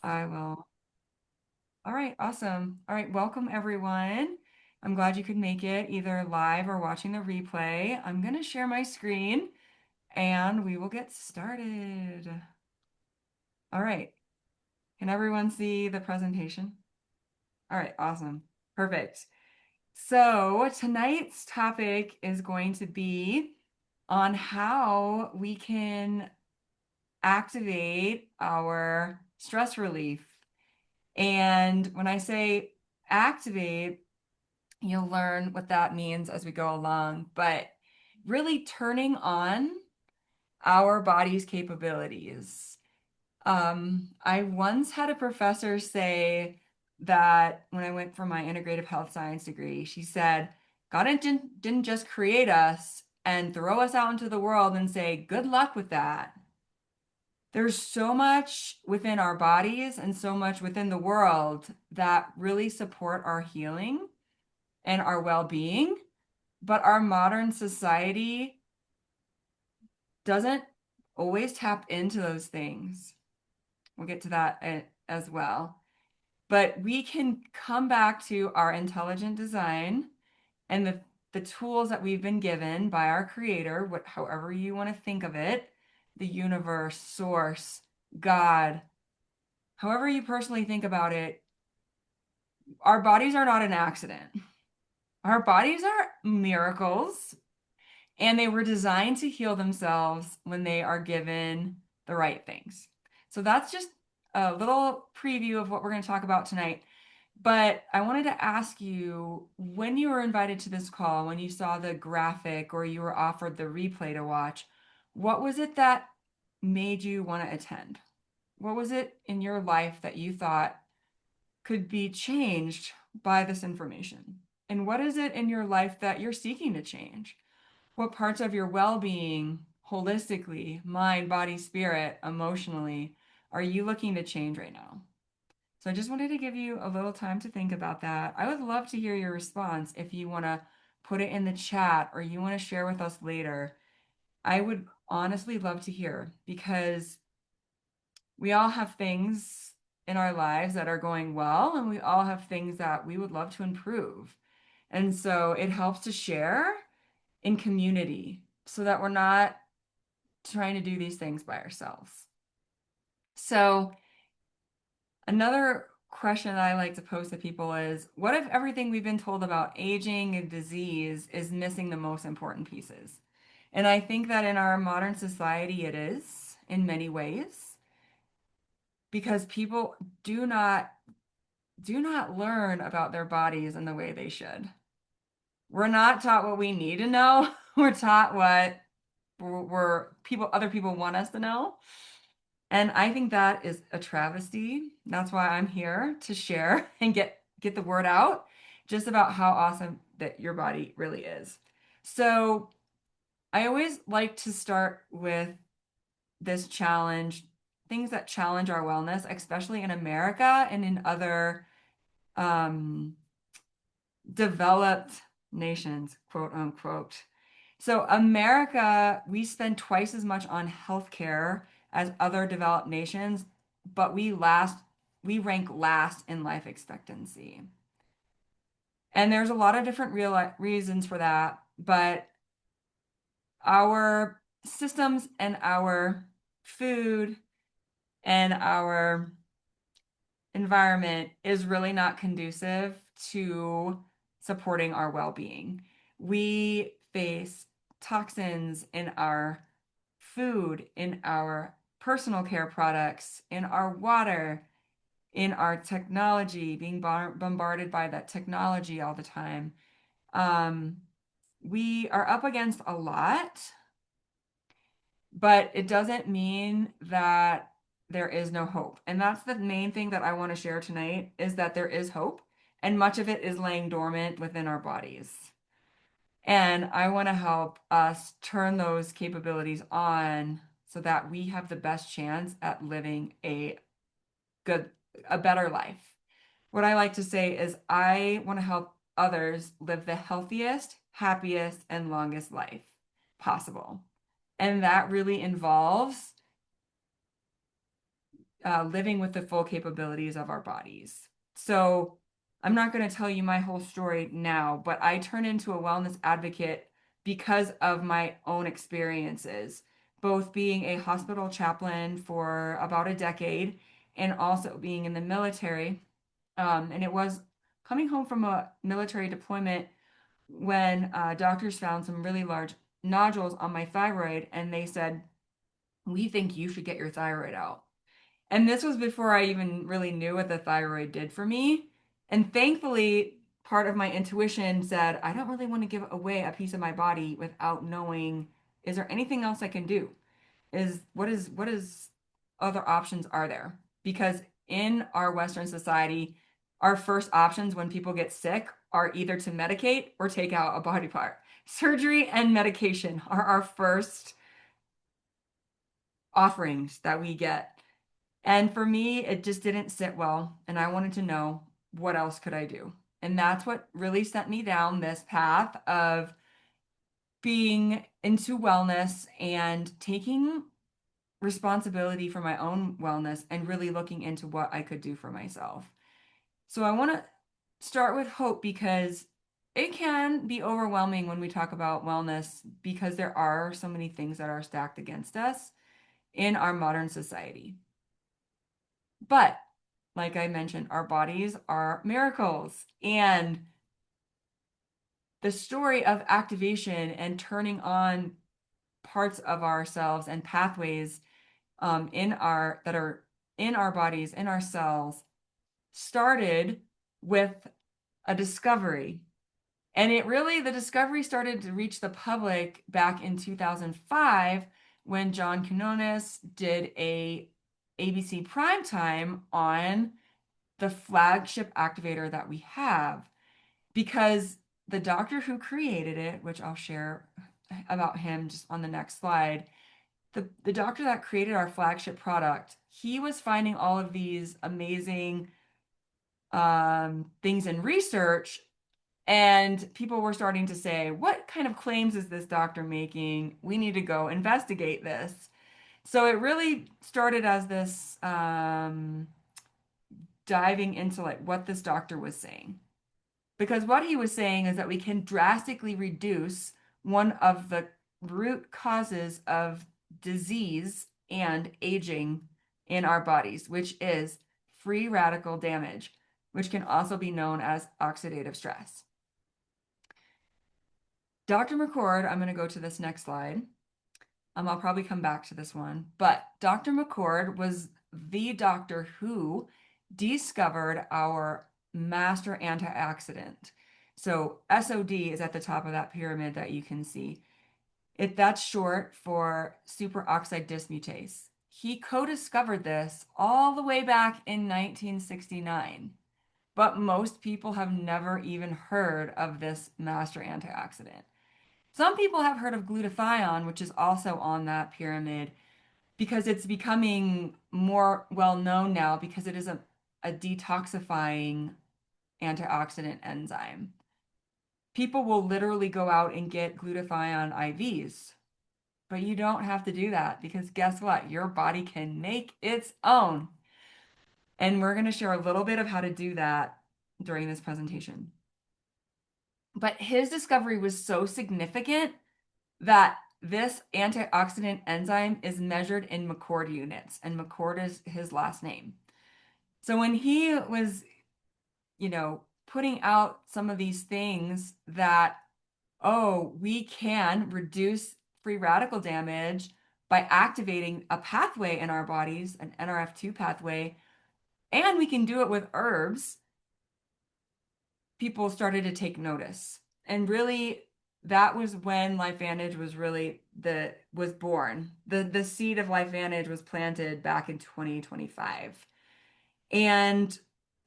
I will. All right, awesome. All right, welcome everyone. I'm glad you could make it either live or watching the replay. I'm going to share my screen and we will get started. All right, can everyone see the presentation? All right, awesome. Perfect. So tonight's topic is going to be on how we can activate our stress relief. And when I say activate, you'll learn what that means as we go along, but really turning on our body's capabilities. I once had a professor say that when I went for my integrative health science degree, she said, God didn't just create us and throw us out into the world and say, good luck with that. There's so much within our bodies and so much within the world that really support our healing and our well-being, but our modern society doesn't always tap into those things. We'll get to that as well. But we can come back to our intelligent design and the tools that we've been given by our creator, however you want to think of it, the universe, source, God, however you personally think about it, our bodies are not an accident. Our bodies are miracles, and they were designed to heal themselves when they are given the right things. So that's just a little preview of what we're going to talk about tonight. But I wanted to ask you, when you were invited to this call, when you saw the graphic or you were offered the replay to watch, what was it that made you want to attend? What was it in your life that you thought could be changed by this information? And what is it in your life that you're seeking to change? What parts of your well-being, holistically, mind, body, spirit, emotionally, are you looking to change right now? So I just wanted to give you a little time to think about that. I would love to hear your response if you want to put it in the chat or you want to share with us later. I would honestly love to hear because we all have things in our lives that are going well, and we all have things that we would love to improve. And so it helps to share in community so that we're not trying to do these things by ourselves. So, another question that I like to pose to people is, what if everything we've been told about aging and disease is missing the most important pieces? And I think that in our modern society, it is in many ways because people do not learn about their bodies in the way they should. We're not taught what we need to know. We're taught what other people want us to know. And I think that is a travesty. That's why I'm here to share and get the word out just about how awesome that your body really is. So I always like to start with this challenge, things that challenge our wellness, especially in America and in other um, developed nations, quote unquote. So America, we spend twice as much on healthcare as other developed nations, but we rank last in life expectancy. And there's a lot of different real reasons for that, but our systems and our food and our environment is really not conducive to supporting our well-being. We face toxins in our food, in our personal care products, in our water, in our technology, being bombarded by that technology all the time. Um, we are up against a lot, but it doesn't mean that there is no hope. And that's the main thing that I want to share tonight is that there is hope, and much of it is laying dormant within our bodies. And I want to help us turn those capabilities on so that we have the best chance at living good, a better life. What I like to say is I want to help others live the healthiest, happiest, and longest life possible. And that really involves living with the full capabilities of our bodies. So I'm not going to tell you my whole story now, but I turned into a wellness advocate because of my own experiences, both being a hospital chaplain for about a decade and also being in the military. And it was coming home from a military deployment when doctors found some really large nodules on my thyroid, and they said, "We think you should get your thyroid out." And this was before I even really knew what the thyroid did for me. And thankfully, part of my intuition said, I don't really want to give away a piece of my body without knowing, is there anything else I can do? What is other options are there? Because in our Western society, our first options when people get sick are either to medicate or take out a body part. Surgery and medication are our first offerings that we get. And for me, it just didn't sit well, and I wanted to know what else could I do. And that's what really sent me down this path of being into wellness and taking responsibility for my own wellness and really looking into what I could do for myself. So I want to start with hope because it can be overwhelming when we talk about wellness because there are so many things that are stacked against us in our modern society. But like I mentioned, our bodies are miracles. And the story of activation and turning on parts of ourselves and pathways in our that are in our bodies, in our cells, started with a discovery. And the discovery started to reach the public back in 2005 when John Quinones did a ABC primetime on the flagship activator that we have, because the doctor who created it, which I'll share about him just on the next slide, the doctor that created our flagship product, he was finding all of these amazing things in research, and people were starting to say, what kind of claims is this doctor making? We need to go investigate this. So it really started as this diving into like what this doctor was saying. Because what he was saying is that we can drastically reduce one of the root causes of disease and aging in our bodies, which is free radical damage, which can also be known as oxidative stress. Dr. McCord, I'm going to go to this next slide. I'll probably come back to this one, but Dr. McCord was the doctor who discovered our master antioxidant. So SOD is at the top of that pyramid that you can see. That's short for superoxide dismutase. He co-discovered this all the way back in 1969, but most people have never even heard of this master antioxidant. Some people have heard of glutathione, which is also on that pyramid, because it's becoming more well known now because it is a detoxifying antioxidant enzyme. People will literally go out and get glutathione IVs, but you don't have to do that because guess what? Your body can make its own. And we're going to share a little bit of how to do that during this presentation. But his discovery was so significant that this antioxidant enzyme is measured in McCord units, and McCord is his last name. So when he was, putting out some of these things that, oh, we can reduce free radical damage by activating a pathway in our bodies, an Nrf2 pathway, and we can do it with herbs, people started to take notice. And really, that was when LifeVantage was born. The seed of LifeVantage was planted back in 2025. And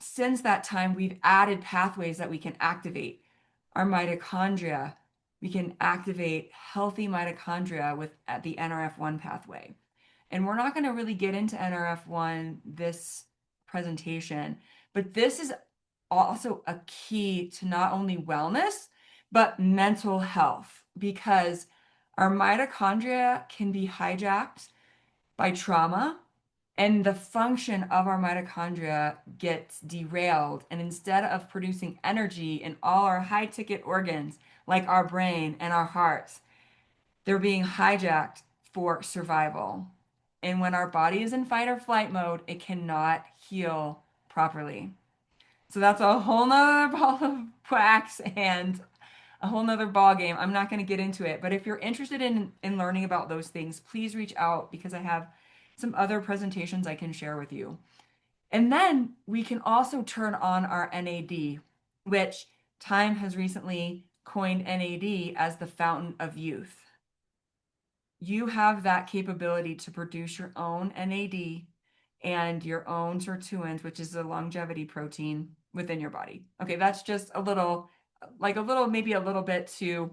since that time, we've added pathways that we can activate our mitochondria. We can activate healthy mitochondria with the NRF1 pathway. And we're not going to really get into NRF1 this presentation, but this is also a key to not only wellness, but mental health, because our mitochondria can be hijacked by trauma and the function of our mitochondria gets derailed. And instead of producing energy in all our high ticket organs, like our brain and our hearts, they're being hijacked for survival. And when our body is in fight or flight mode, it cannot heal properly. So that's a whole nother ball of wax and a whole nother ball game. I'm not going to get into it, but if you're interested in learning about those things, please reach out because I have some other presentations I can share with you. And then we can also turn on our NAD, which Time has recently coined NAD as the fountain of youth. You have that capability to produce your own NAD and your own sirtuins, which is a longevity protein within your body. Okay, that's just a little, like a little, maybe a little bit to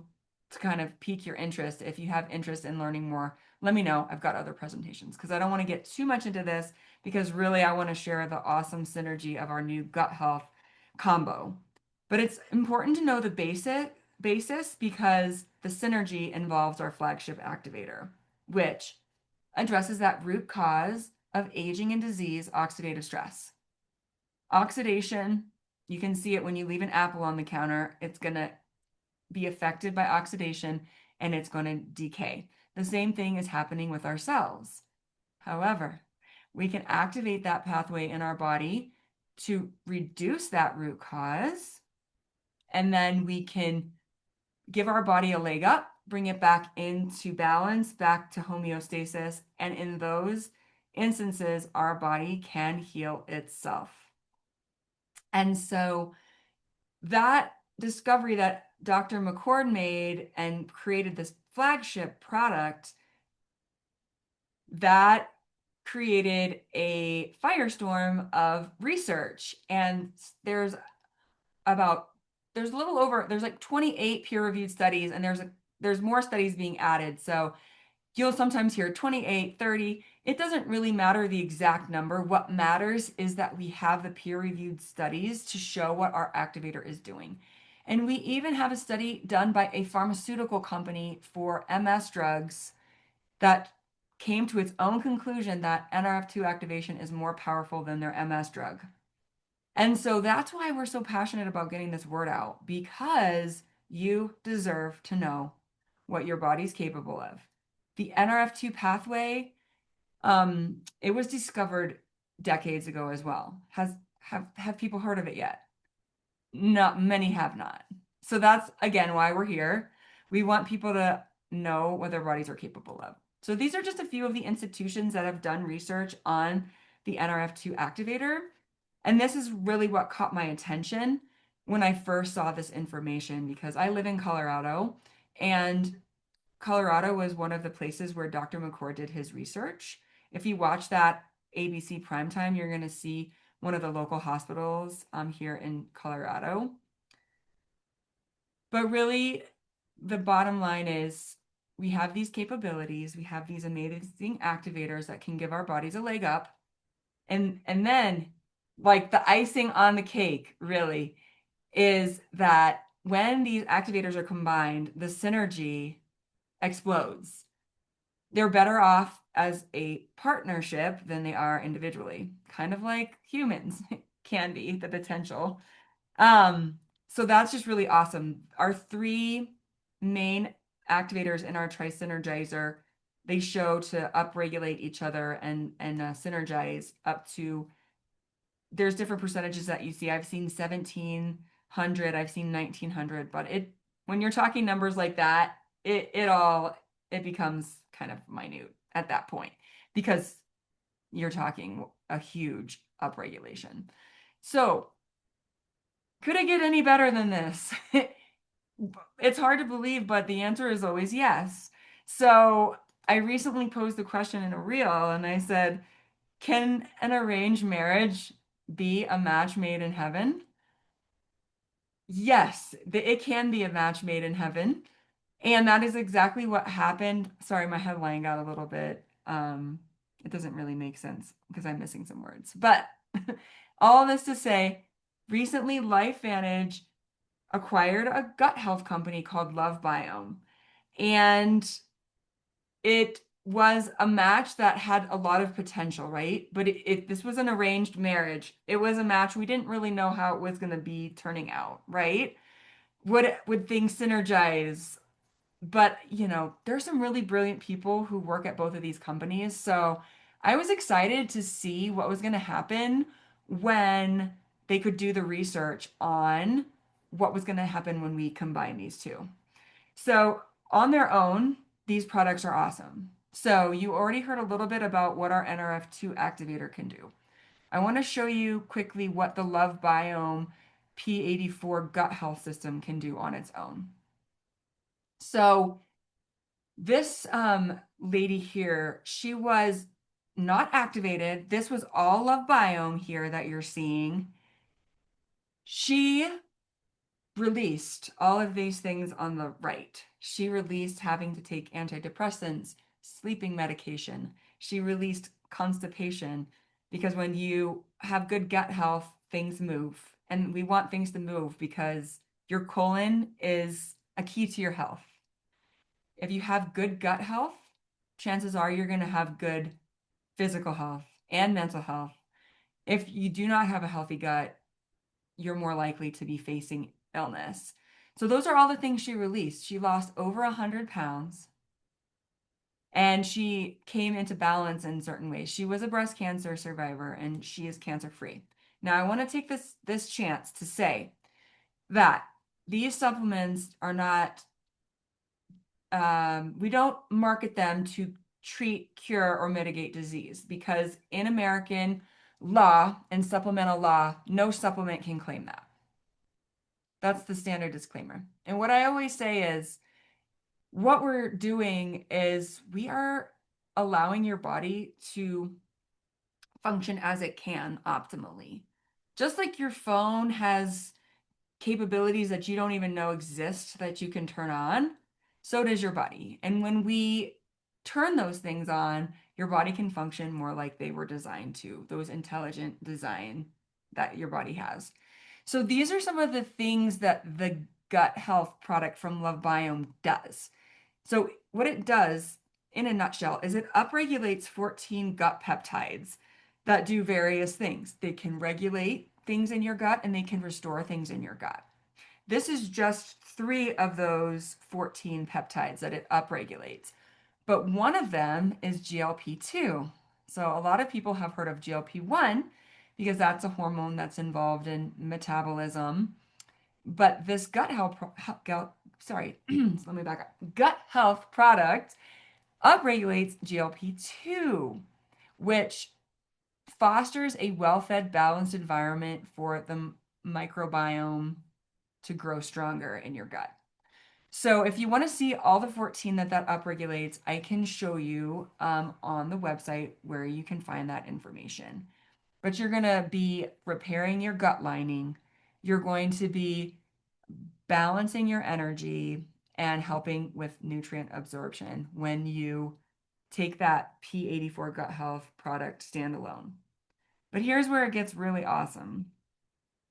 kind of pique your interest. If you have interest in learning more, let me know. I've got other presentations because I don't want to get too much into this because really I want to share the awesome synergy of our new gut health combo. But it's important to know the basis because the synergy involves our flagship activator, which addresses that root cause of aging and disease, oxidative stress. Oxidation, you can see it when you leave an apple on the counter. It's going to be affected by oxidation and it's going to decay. The same thing is happening with our cells. However, we can activate that pathway in our body to reduce that root cause, and then we can give our body a leg up, bring it back into balance, back to homeostasis. And in those instances, our body can heal itself. And so that discovery that Dr. McCord made and created this flagship product, that created a firestorm of research. And about there's a little over there's like 28 peer-reviewed studies, and there's more studies being added. So you'll sometimes hear 28, 30. It doesn't really matter the exact number. What matters is that we have the peer-reviewed studies to show what our activator is doing. And we even have a study done by a pharmaceutical company for MS drugs that came to its own conclusion that Nrf2 activation is more powerful than their MS drug. And so that's why we're so passionate about getting this word out, because you deserve to know what your body's capable of. The Nrf2 pathway, it was discovered decades ago as well. Have people heard of it yet? Not many have not. So that's again why we're here. We want people to know what their bodies are capable of. So these are just a few of the institutions that have done research on the Nrf2 activator. And this is really what caught my attention when I first saw this information, because I live in Colorado, and Colorado was one of the places where Dr. McCord did his research. If you watch that ABC primetime, you're going to see one of the local hospitals here in Colorado. But really, the bottom line is we have these capabilities, we have these amazing activators that can give our bodies a leg up. And then, like the icing on the cake, really, is that when these activators are combined, the synergy explodes. They're better off as a partnership than they are individually, kind of like humans can be, the potential. So that's just really awesome. Our three main activators in our Tri-Synergizer, they show to upregulate each other and synergize up to, there's different percentages that you see. I've seen 1700, I've seen 1900, but when you're talking numbers like that, it becomes kind of minute at that point because you're talking a huge upregulation. So could it get any better than this? It's hard to believe, but the answer is always yes. So I recently posed the question in a reel and I said, can an arranged marriage be a match made in heaven? Yes, it can be a match made in heaven. And that is exactly what happened. Sorry, my headline got a little bit, it doesn't really make sense because I'm missing some words. But all this to say, recently LifeVantage acquired a gut health company called LoveBiome. And it was a match that had a lot of potential, right? But this was an arranged marriage. It was a match we didn't really know how it was going to be turning out, right? Would things synergize? But, there's some really brilliant people who work at both of these companies. So I was excited to see what was going to happen when they could do the research on what was going to happen when we combine these two. So on their own, these products are awesome. So you already heard a little bit about what our NRF2 activator can do. I want to show you quickly what the Love Biome P84 gut health system can do on its own. So this lady here, she was not activated. This was all Love Biome here that you're seeing. She released all of these things on the right. She released having to take antidepressants, sleeping medication. She released constipation because when you have good gut health, things move. And we want things to move because your colon is a key to your health. If you have good gut health, chances are you're going to have good physical health and mental health. If you do not have a healthy gut, you're more likely to be facing illness. So those are all the things she released. She lost over 100 pounds and she came into balance in certain ways. She was a breast cancer survivor and she is cancer free. Now I want to take this chance to say that these supplements are not we don't market them to treat, cure, or mitigate disease because in American law and supplemental law, no supplement can claim that. That's the standard disclaimer. And what I always say is what we're doing is we are allowing your body to function as it can optimally. Just like your phone has capabilities that you don't even know exist that you can turn on, so does your body. And when we turn those things on, your body can function more like they were designed to, those intelligent design that your body has. So these are some of the things that the gut health product from Love Biome does. So what it does in a nutshell is it upregulates 14 gut peptides that do various things. They can regulate things in your gut and they can restore things in your gut. This is just 3 of those 14 peptides that it upregulates. But one of them is GLP-2. So a lot of people have heard of GLP-1 because that's a hormone that's involved in metabolism. But this gut health, sorry, let me back up. Gut health product upregulates GLP-2, which fosters a well-fed, balanced environment for the microbiome to grow stronger in your gut. So if you want to see all the 14 that upregulates, I can show you on the website where you can find that information. But you're going to be repairing your gut lining. You're going to be balancing your energy and helping with nutrient absorption when you take that P84 gut health product standalone. But here's where it gets really awesome.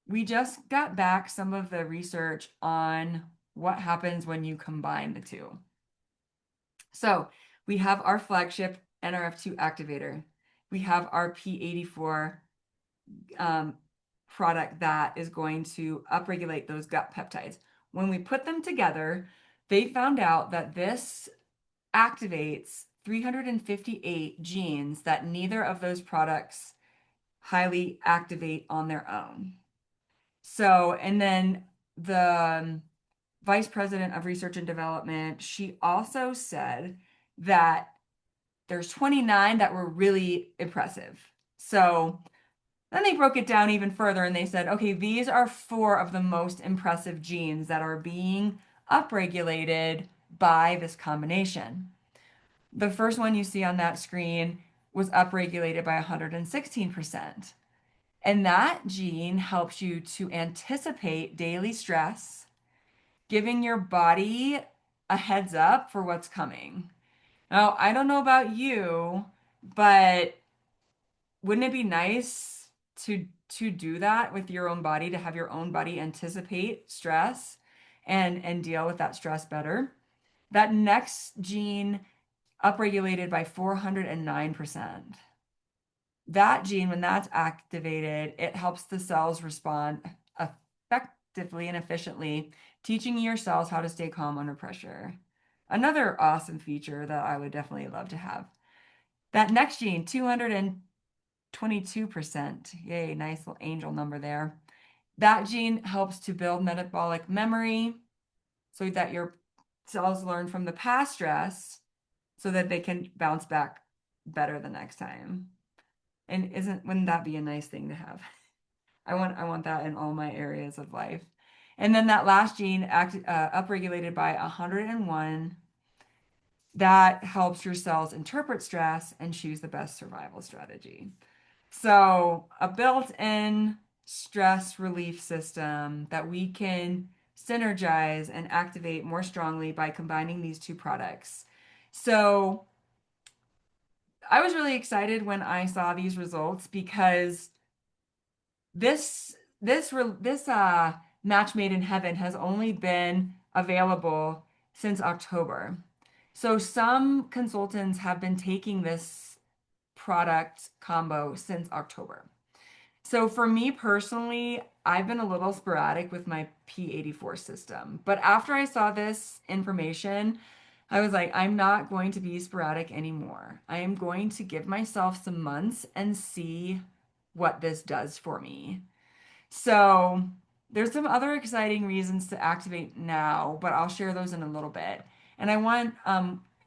We just got back some of the research on what happens when you combine the two. So we have our flagship NRF2 activator. We have our P84 product that is going to upregulate those gut peptides. When we put them together, they found out that this activates 358 genes that neither of those products highly activate on their own. So, and then the vice president of research and development, she also said that there's 29 that were really impressive. So then they broke it down even further and they said, okay, these are 4 of the most impressive genes that are being upregulated by this combination. The first one you see on that screen was upregulated by 116%. And that gene helps you to anticipate daily stress, giving your body a heads up for what's coming. Now, I don't know about you, but wouldn't it be nice to do that with your own body, to have your own body anticipate stress and deal with that stress better? That next gene upregulated by 409%. That gene, when that's activated, it helps the cells respond effectively and efficiently, teaching your cells how to stay calm under pressure. Another awesome feature that I would definitely love to have. That next gene, 222%. Yay, nice little angel number there. That gene helps to build metabolic memory so that your cells learn from the past stress so that they can bounce back better the next time. And wouldn't that be a nice thing to have? I want that in all my areas of life. And then that last gene upregulated by 101, that helps your cells interpret stress and choose the best survival strategy. So a built-in stress relief system that we can synergize and activate more strongly by combining these two products. So I was really excited when I saw these results because this match made in heaven has only been available since October. So some consultants have been taking this product combo since October. So for me personally, I've been a little sporadic with my P84 system. But after I saw this information, I was like, I'm not going to be sporadic anymore. I am going to give myself some months and see what this does for me. So there's some other exciting reasons to activate now, but I'll share those in a little bit. And I want,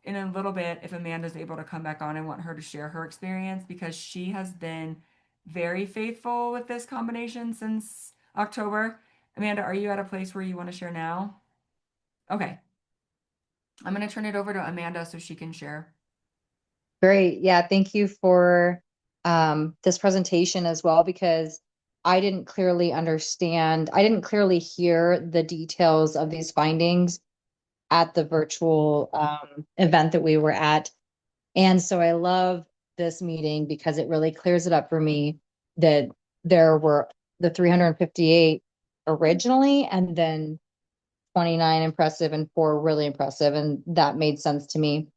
in a little bit, if Amanda's able to come back on, I want her to share her experience because she has been very faithful with this combination since October. Amanda, are you at a place where you want to share now? Okay. I'm going to turn it over to Amanda so she can share. Great. Yeah, thank you for this presentation as well, because I didn't clearly understand, I didn't clearly hear the details of these findings at the virtual event that we were at. And so I love this meeting because it really clears it up for me that there were the 358 originally, and then 29 impressive and 4 really impressive. And that made sense to me.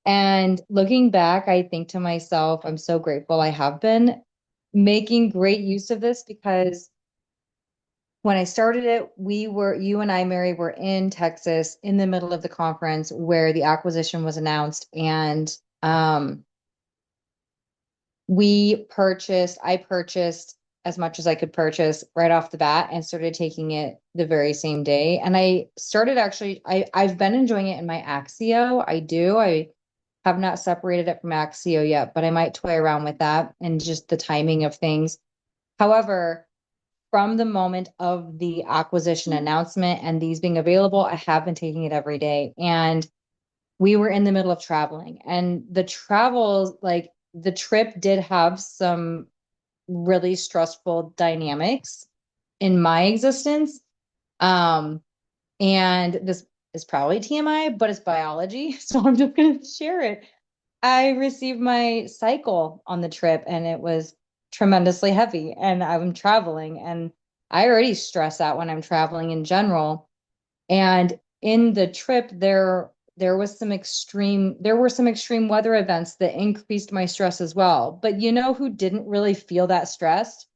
And looking back, I think to myself, I'm so grateful I have been making great use of this, because when I started it, you and I, Mary, were in Texas in the middle of the conference where the acquisition was announced. And I purchased as much as I could purchase right off the bat and started taking it the very same day. And I've been enjoying it in my Axio. I have not separated it from Axio yet, but I might toy around with that and just the timing of things. However, from the moment of the acquisition announcement and these being available, I have been taking it every day. And we were in the middle of traveling, and the trip did have some really stressful dynamics in my existence. And this is probably TMI, but it's biology. So I'm just going to share it. I received my cycle on the trip, and it was tremendously heavy, and I'm traveling, and I already stress out when I'm traveling in general. And in the trip, there were some extreme weather events that increased my stress as well. But you know who didn't really feel that stressed?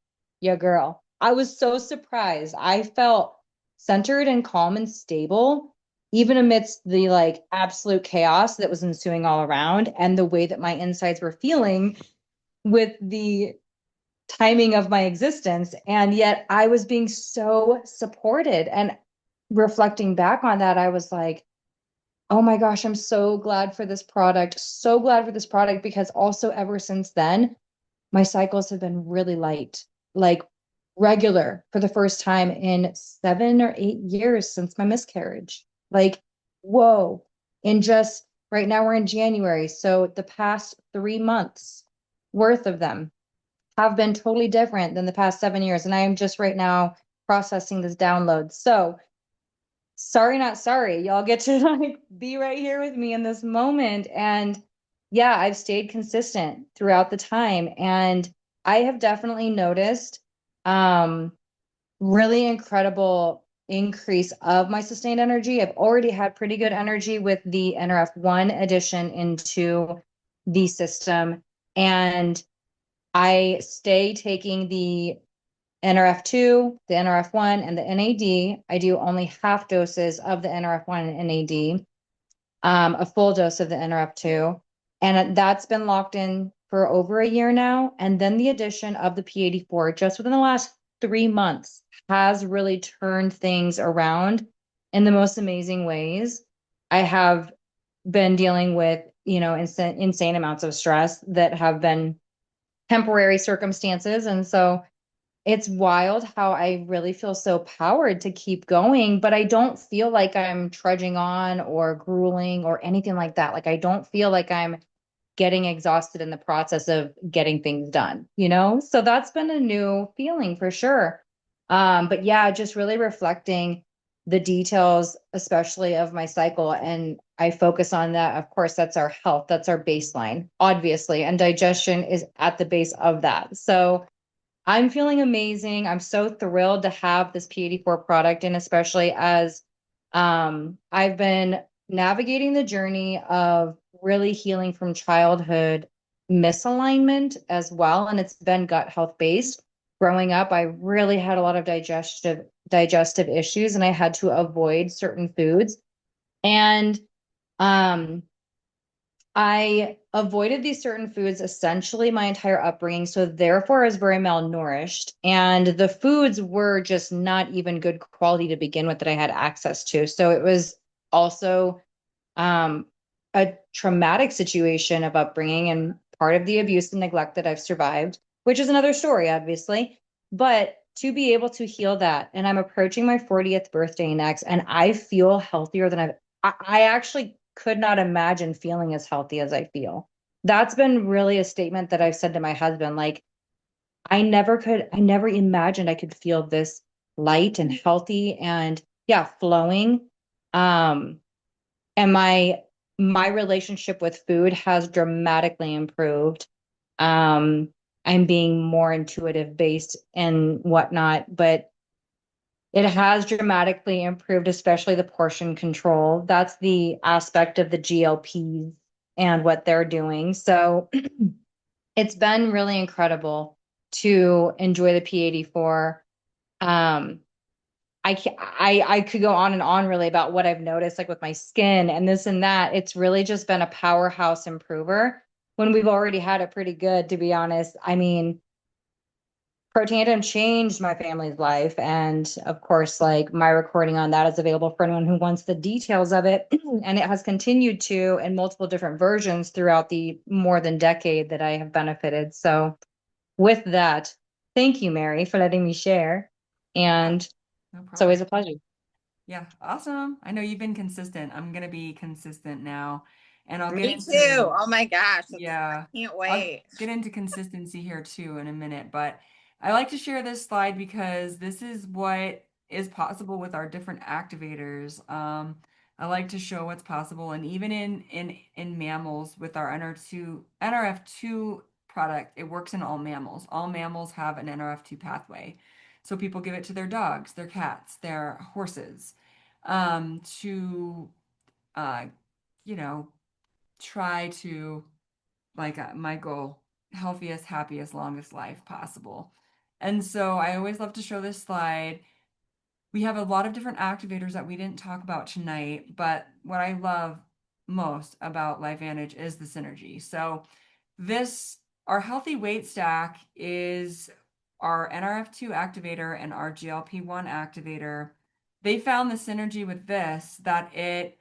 Yeah, girl. I was so surprised. I felt centered and calm and stable, even amidst the absolute chaos that was ensuing all around, and the way that my insides were feeling with the timing of my existence. And yet I was being so supported. And reflecting back on that, I was like, oh my gosh, I'm so glad for this product. So glad for this product, because also ever since then, my cycles have been really light, like regular for the first time in 7 or 8 years since my miscarriage. Like, whoa. And just right now we're in January. So the past 3 months worth of them have been totally different than the past 7 years. And I am just right now processing this download. So sorry, not sorry. Y'all get to be right here with me in this moment. And yeah, I've stayed consistent throughout the time. And I have definitely noticed really incredible increase of my sustained energy. I've already had pretty good energy with the NRF1 addition into the system. And I stay taking the NRF2, the NRF1, and the NAD. I do only half doses of the NRF1 and NAD, a full dose of the NRF2. And that's been locked in for over a year now. And then the addition of the P84 just within the last 3 months has really turned things around in the most amazing ways. I have been dealing with, insane amounts of stress that have been temporary circumstances. And so it's wild how I really feel so powered to keep going, but I don't feel like I'm trudging on or grueling or anything like that. Like I don't feel like I'm getting exhausted in the process of getting things done, you know? So that's been a new feeling for sure. But yeah, just really reflecting the details, especially of my cycle. And I focus on that. Of course, that's our health, that's our baseline, obviously. And digestion is at the base of that. So I'm feeling amazing. I'm so thrilled to have this P84 product, and especially as I've been navigating the journey of really healing from childhood misalignment as well. And it's been gut health based. Growing up, I really had a lot of digestive issues, and I had to avoid certain foods. And um I avoided these certain foods essentially my entire upbringing. So therefore, I was very malnourished. And the foods were just not even good quality to begin with that I had access to. So it was also um, a traumatic situation of upbringing and part of the abuse and neglect that I've survived, which is another story, obviously. But to be able to heal that, and I'm approaching my 40th birthday next, and I feel healthier than I actually could not imagine feeling as healthy as I feel. That's been really a statement that I've said to my husband. Like, I never imagined I could feel this light and healthy and yeah, flowing. Um, and my relationship with food has dramatically improved. Um, I'm being more intuitive based and whatnot, but it has dramatically improved, especially the portion control. That's the aspect of the GLPs and what they're doing. So it's been really incredible to enjoy the P84. Um, I could go on and on really about what I've noticed, like with my skin and this and that. It's really just been a powerhouse improver when we've already had it pretty good, to be honest. I mean, Protandim changed my family's life. And of course, like my recording on that is available for anyone who wants the details of it. And it has continued to in multiple different versions throughout the more than decade that I have benefited. So with that, thank you, Mary, for letting me share. Yeah, And no it's always problem. a pleasure. Yeah, awesome. I know you've been consistent. I'm gonna be consistent now, and I'll get Me too. into Oh my gosh. I yeah, can't I'll wait. get into consistency here too in a minute, but I like to share this slide because this is what is possible with our different activators. I like to show what's possible, and even in mammals with our NRF2 product, it works in all mammals. All mammals have an NRF2 pathway. So people give it to their dogs, their cats, their horses, to uh, you know, try to like my goal, healthiest, happiest, longest life possible. And so I always love to show this slide. We have a lot of different activators that we didn't talk about tonight, but what I love most about LifeVantage is the synergy. So this, our healthy weight stack is our NRF2 activator and our GLP-1 activator. They found the synergy with this that it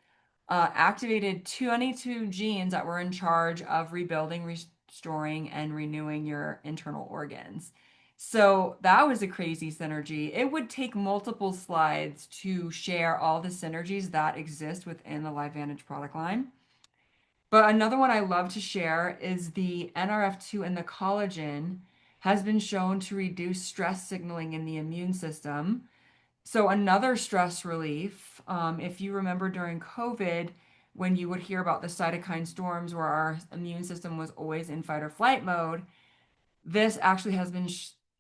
activated 22 genes that were in charge of rebuilding, restoring, and renewing your internal organs. So that was a crazy synergy. It would take multiple slides to share all the synergies that exist within the LifeVantage product line. But another one I love to share is the NRF2 and the collagen has been shown to reduce stress signaling in the immune system. So another stress relief, if you remember during COVID, when you would hear about the cytokine storms where our immune system was always in fight or flight mode, this actually has been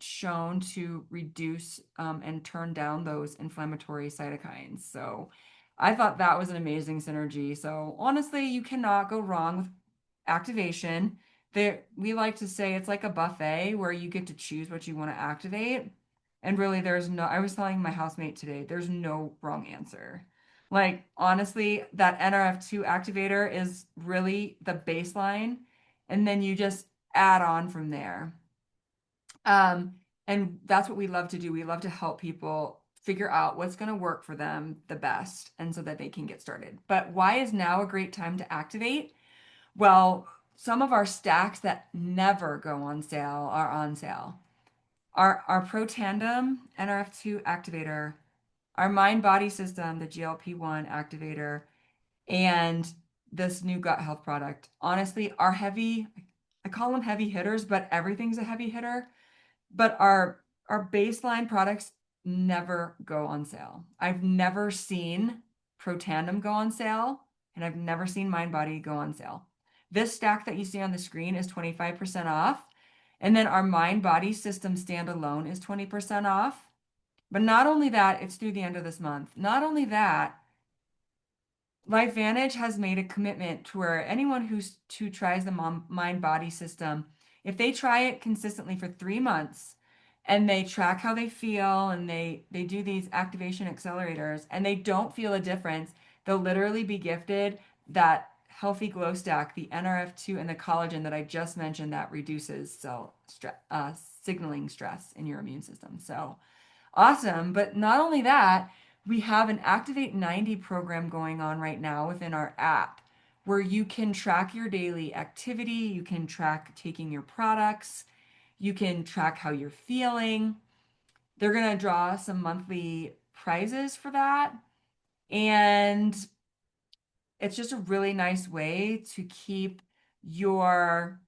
shown to reduce and turn down those inflammatory cytokines. So I thought that was an amazing synergy. So honestly, you cannot go wrong with activation. There, we like to say it's like a buffet where you get to choose what you want to activate. And really, there's no, I was telling my housemate today, there's no wrong answer. Like, honestly, that NRF2 activator is really the baseline, and then you just add on from there. Um, and that's what we love to do. We love to help people figure out what's going to work for them the best and so that they can get started. But why is now a great time to activate? Well, some of our stacks that never go on sale are on sale. Our Protandim Nrf2 activator, our mind body system, the GLP-1 activator, and this new gut health product, honestly, are heavy. I call them heavy hitters, but everything's a heavy hitter. But our baseline products never go on sale. I've never seen Protandim go on sale, and I've never seen MindBody go on sale. This stack that you see on the screen is 25% off. And then our MindBody system standalone is 20% off. But not only that, it's through the end of this month. Not only that, LifeVantage has made a commitment to where anyone who tries the mind body system, if they try it consistently for 3 months and they track how they feel and they do these activation accelerators and they don't feel a difference, they'll literally be gifted that healthy glow stack, the NRF2 and the collagen that I just mentioned that reduces cell stress, signaling stress in your immune system. So awesome. But not only that, we have an Activate 90 program going on right now within our app where you can track your daily activity, you can track taking your products, you can track how you're feeling. They're going to draw some monthly prizes for that. And it's just a really nice way to keep your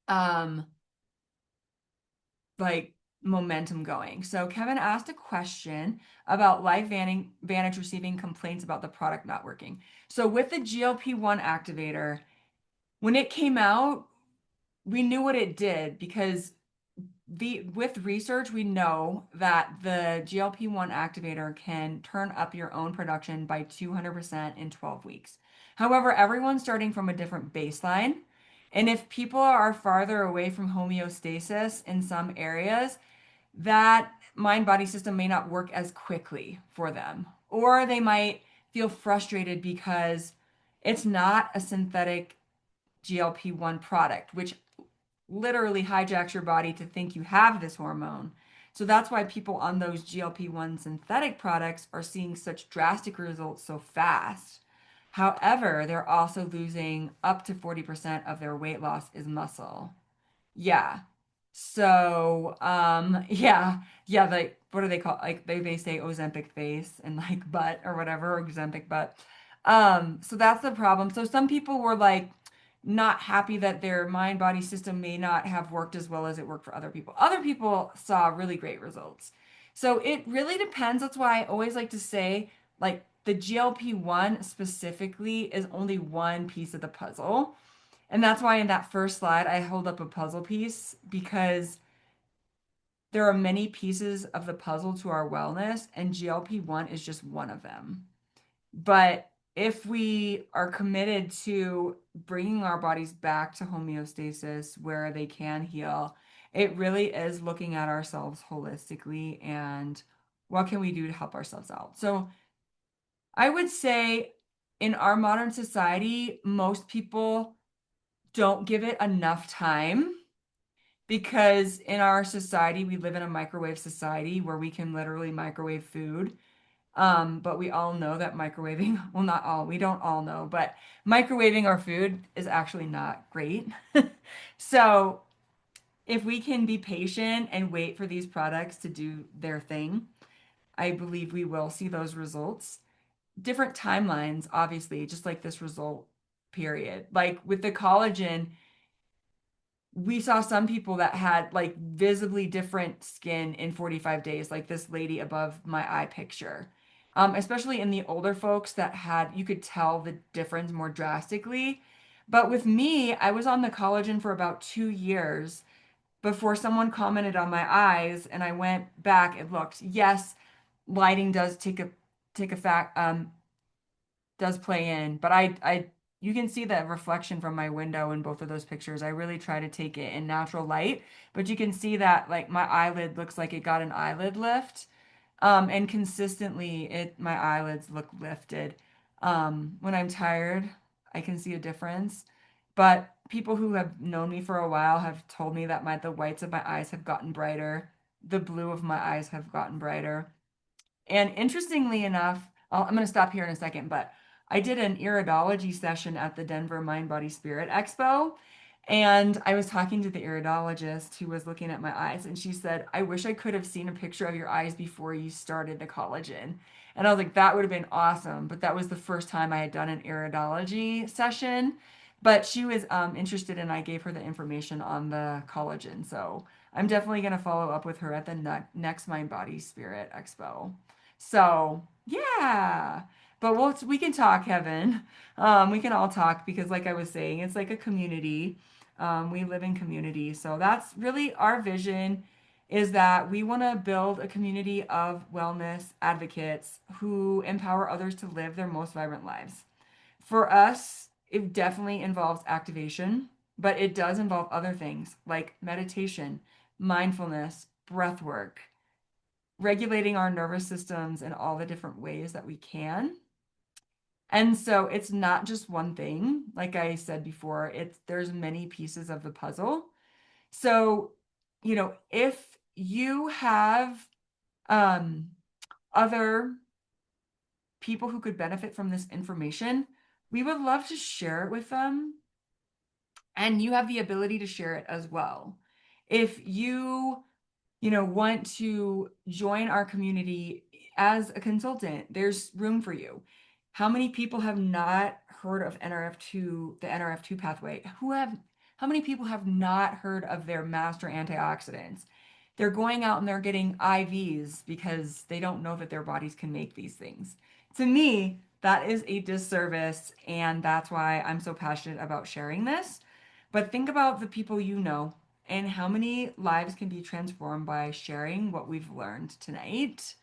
um like momentum going. So Kevin asked a question about Vantage receiving complaints about the product not working. So with the GLP-1 activator, when it came out, we knew what it did because the with research we know that the GLP-1 activator can turn up your own production by 200% in 12 weeks. However, everyone's starting from a different baseline. And if people are farther away from homeostasis in some areas, that mind body system may not work as quickly for them. Or they might feel frustrated because it's not a synthetic GLP-1 product, which literally hijacks your body to think you have this hormone. So that's why people on those GLP-1 synthetic products are seeing such drastic results so fast. However, they're also losing up to 40% of their weight loss is muscle. Yeah. So, yeah, like what do they call like they say Ozempic face and like butt or whatever, Ozempic butt. So that's the problem. So some people were like not happy that their mind body system may not have worked as well as it worked for other people. Other people saw really great results. So it really depends. That's why I always like to say like the GLP-1 specifically is only one piece of the puzzle. And that's why in that first slide, I hold up a puzzle piece because there are many pieces of the puzzle to our wellness, and GLP-1 is just one of them. But if we are committed to bringing our bodies back to homeostasis where they can heal, it really is looking at ourselves holistically and what can we do to help ourselves out. So I would say in our modern society, most people don't give it enough time because in our society, we live in a microwave society where we can literally microwave food. But we all know that microwaving, well, not all, we don't all know, but microwaving our food is actually not great. So if we can be patient and wait for these products to do their thing, I believe we will see those results. Different timelines, obviously, just like this result period. Like with the collagen, we saw some people that had like visibly different skin in 45 days, like this lady above my eye picture. Especially in the older folks that had, you could tell the difference more drastically. But with me, I was on the collagen for about 2 years before someone commented on my eyes and I went back and looked. Yes, lighting does take a fact does play in, but you can see the reflection from my window in both of those pictures. I really try to take it in natural light, but you can see that like my eyelid looks like it got an eyelid lift. And consistently my eyelids look lifted. When I'm tired, I can see a difference. But people who have known me for a while have told me that the whites of my eyes have gotten brighter. The blue of my eyes have gotten brighter. And interestingly enough, I'm going to stop here in a second, but I did an iridology session at the Denver Mind Body Spirit Expo. And I was talking to the iridologist who was looking at my eyes, and she said, I wish I could have seen a picture of your eyes before you started the collagen. And I was like, that would have been awesome. But that was the first time I had done an iridology session. But she was interested, and I gave her the information on the collagen. So I'm definitely going to follow up with her at the next Mind Body Spirit Expo. So yeah, but we can talk, Kevin. We can all talk because, like I was saying, it's like a community. We live in community, so that's really our vision. Is that we want to build a community of wellness advocates who empower others to live their most vibrant lives. For us, it definitely involves activation, but it does involve other things like meditation, mindfulness, breath work, regulating our nervous systems in all the different ways that we can. And so it's not just one thing. Like I said before, there's many pieces of the puzzle. So, if you have um, other people who could benefit from this information, we would love to share it with them. And you have the ability to share it as well. If you want to join our community as a consultant, there's room for you. How many people have not heard of NRF2, the NRF2 pathway? How many people have not heard of their master antioxidants? They're going out and they're getting IVs because they don't know that their bodies can make these things. To me, that is a disservice, and that's why I'm so passionate about sharing this. But think about the people you know and how many lives can be transformed by sharing what we've learned tonight.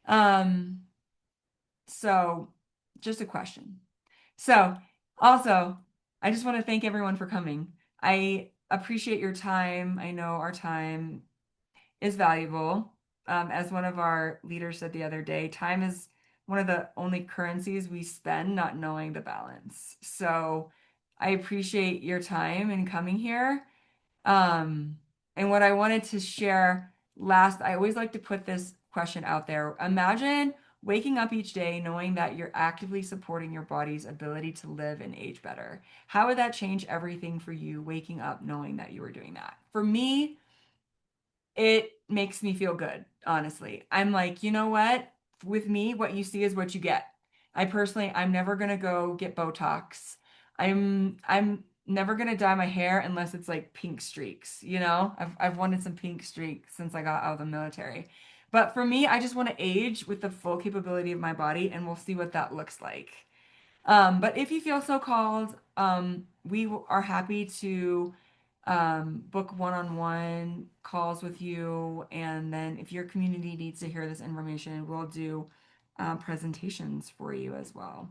Um, so just a question. So also, I just want to thank everyone for coming. I appreciate your time. I know our time is valuable. As one of our leaders said the other day, time is one of the only currencies we spend not knowing the balance. So I appreciate your time in coming here. Um, and what I wanted to share last, I always like to put this question out there. Imagine waking up each day knowing that you're actively supporting your body's ability to live and age better. How would that change everything for you, waking up knowing that you were doing that? For me, it makes me feel good, honestly. I'm like, you know what? With me, what you see is what you get. I'm never gonna go get Botox. I'm never gonna dye my hair unless it's like pink streaks, you know? I've wanted some pink streaks since I got out of the military. But for me, I just want to age with the full capability of my body, and we'll see what that looks like. But if you feel so called, are happy to book one-on-one calls with you. And then if your community needs to hear this information, we'll do presentations for you as well.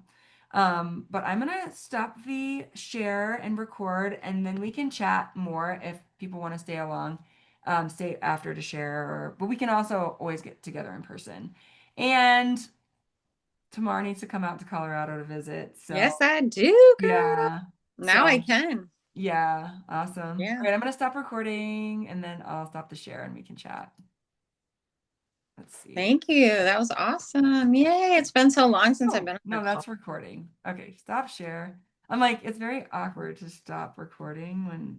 But I'm gonna stop the share and record, and then we can chat more if people want to stay along, stay after to share, but we can also always get together in person. And Tamar needs to come out to Colorado to visit. So Yes, I do, girl. yeah. Now I So can. yeah, awesome. All Yeah. right, I'm gonna stop recording and then I'll stop the share and we can chat. Let's see. Thank you. That was awesome. Yay. It's been so long since I've Oh, been on a no, call. that's recording. Okay, stop share. I'm like, it's very awkward to stop recording when